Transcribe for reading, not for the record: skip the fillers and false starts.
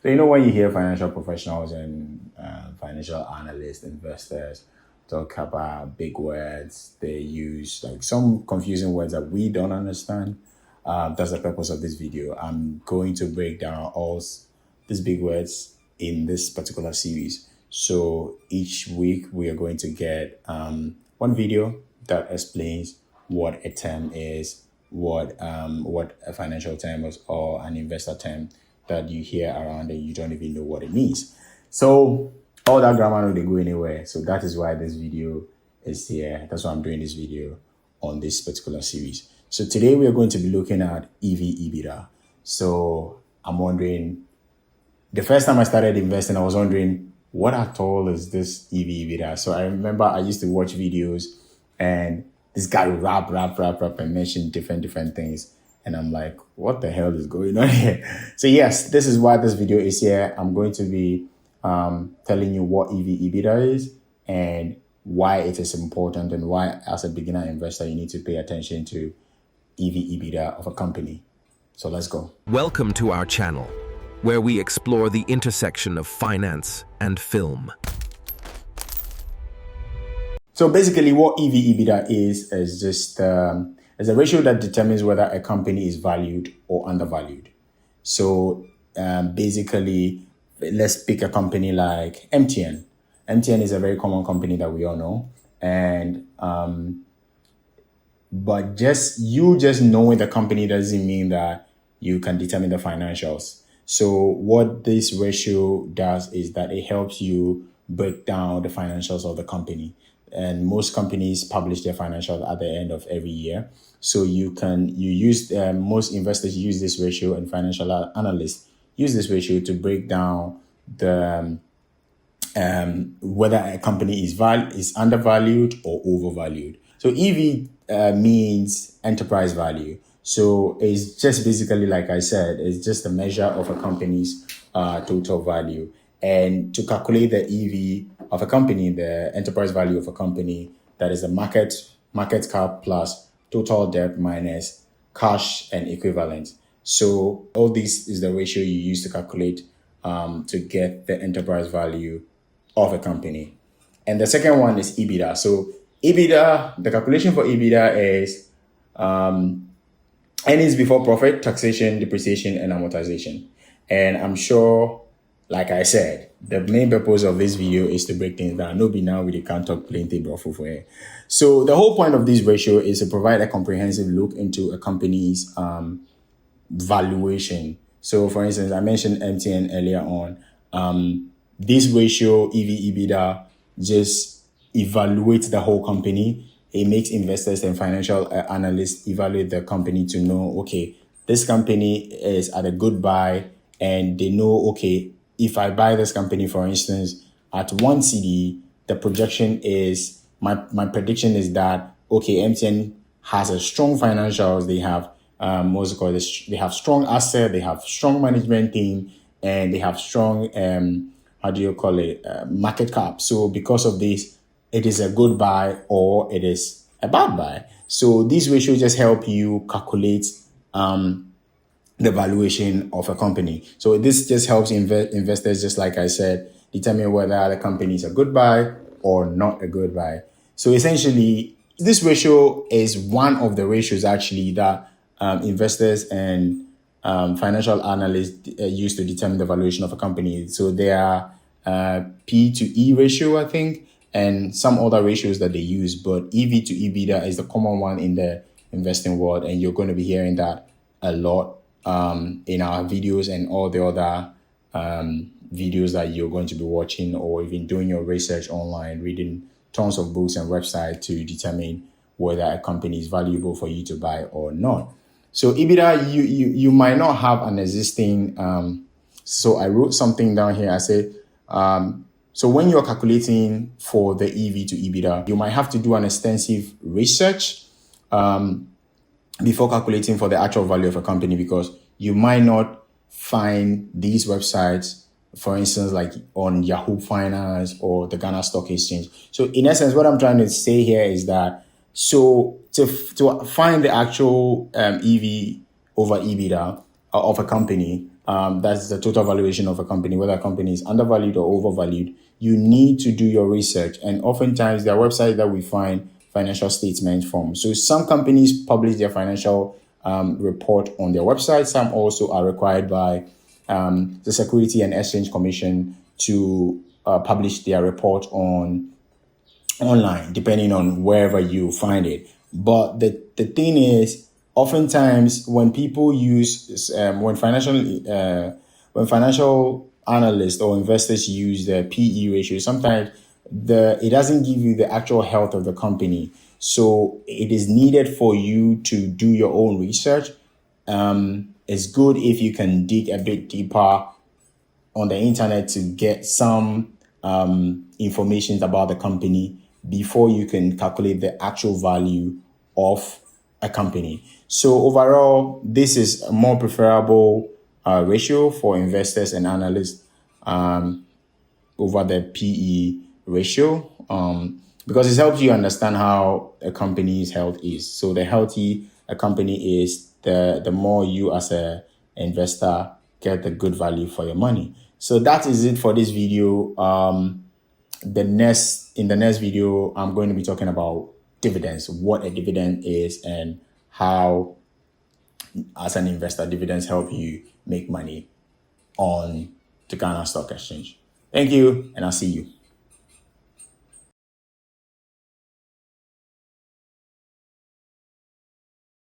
So, you know, when you hear financial professionals and financial analysts, investors talk about big words, they use like some confusing words that we don't understand. That's the purpose of this video. I'm going to break down these big words in this particular series. So each week we are going to get one video that explains what a term is, what a financial term is, or an investor term that you hear around and you don't even know what it means. So all that grammar no they go anywhere. So that is why this video is here. That's why I'm doing this video on this particular series. So today we are going to be looking at EBITDA. So I'm wondering, the first time I started investing, I was wondering, what at all is this EBITDA? So I remember I used to watch videos and this guy would rap and mention different things. And I'm like, what the hell is going on here? So yes, this is why this video is here. I'm going to be telling you what EBITDA is and why it is important and why as a beginner investor, you need to pay attention to EBITDA of a company. So let's go. Welcome to our channel, where we explore the intersection of finance and film. So basically what EBITDA is just is a ratio that determines whether a company is valued or undervalued. So basically, let's pick a company like MTN. MTN is a very common company that we all know. And but just knowing the company doesn't mean that you can determine the financials. So what this ratio does is that it helps you break down the financials of the company. And most companies publish their financials at the end of every year. So most investors use this ratio and financial analysts use this ratio to break down the whether a company is undervalued or overvalued. So EV means enterprise value. So it's just basically, like I said, it's just a measure of a company's total value. And to calculate the EV of a company, the enterprise value of a company, that is the market cap plus total debt minus cash and equivalent. So all this is the ratio you use to calculate to get the enterprise value of a company. And the second one is EBITDA. So EBITDA, the calculation for EBITDA is earnings before profit, taxation, depreciation, and amortization. And I'm sure, like I said, the main purpose of this video is to break things down. Nobody now really can't talk plenty brofu for it. So the whole point of this ratio is to provide a comprehensive look into a company's valuation. So for instance, I mentioned MTN earlier on. This ratio, EBITDA, just evaluates the whole company. It makes investors and financial analysts evaluate the company to know, okay, this company is at a good buy, and they know, okay, if I buy this company, for instance, at 1 CD, the projection is, my prediction is that, okay, MTN has a strong financials. They have, they have strong asset, they have strong management team, and they have strong, market cap. So because of this, it is a good buy or it is a bad buy. So these ratios just help you calculate the valuation of a company. So this just helps investors, just like I said, determine whether the company is a good buy or not a good buy. So essentially, this ratio is one of the ratios actually that investors and financial analysts use to determine the valuation of a company. So there are P to E ratio, I think, and some other ratios that they use, but EV to EBITDA is the common one in the investing world, and you're going to be hearing that a lot in our videos and all the other videos that you're going to be watching, or even doing your research online, reading tons of books and websites to determine whether a company is valuable for you to buy or not. So EBITDA, you might not have an existing. So I wrote something down here. I said, so when you're calculating for the EV to EBITDA, you might have to do an extensive research before calculating for the actual value of a company, because you might not find these websites, for instance, like on Yahoo Finance or the Ghana Stock Exchange. So in essence, what I'm trying to say here is that, so to find the actual EV over EBITDA of a company, That's the total valuation of a company, whether a company is undervalued or overvalued. You need to do your research. And oftentimes, there are websites that we find financial statements from. So some companies publish their financial report on their website. Some also are required by the Security and Exchange Commission to publish their report online, depending on wherever you find it. But the thing is, oftentimes when people use when financial analysts or investors use the PE ratio, sometimes it doesn't give you the actual health of the company. So it is needed for you to do your own research. It's good if you can dig a bit deeper on the internet to get some information about the company before you can calculate the actual value of a company. So overall, this is a more preferable ratio for investors and analysts over the PE ratio, because it helps you understand how a company's health is. So the healthy a company is, the more you as a investor get the good value for your money. So that is it for this video. In the next video, I'm going to be talking about dividends, what a dividend is, and how, as an investor, dividends help you make money on the Ghana Stock Exchange. Thank you, and I'll see you.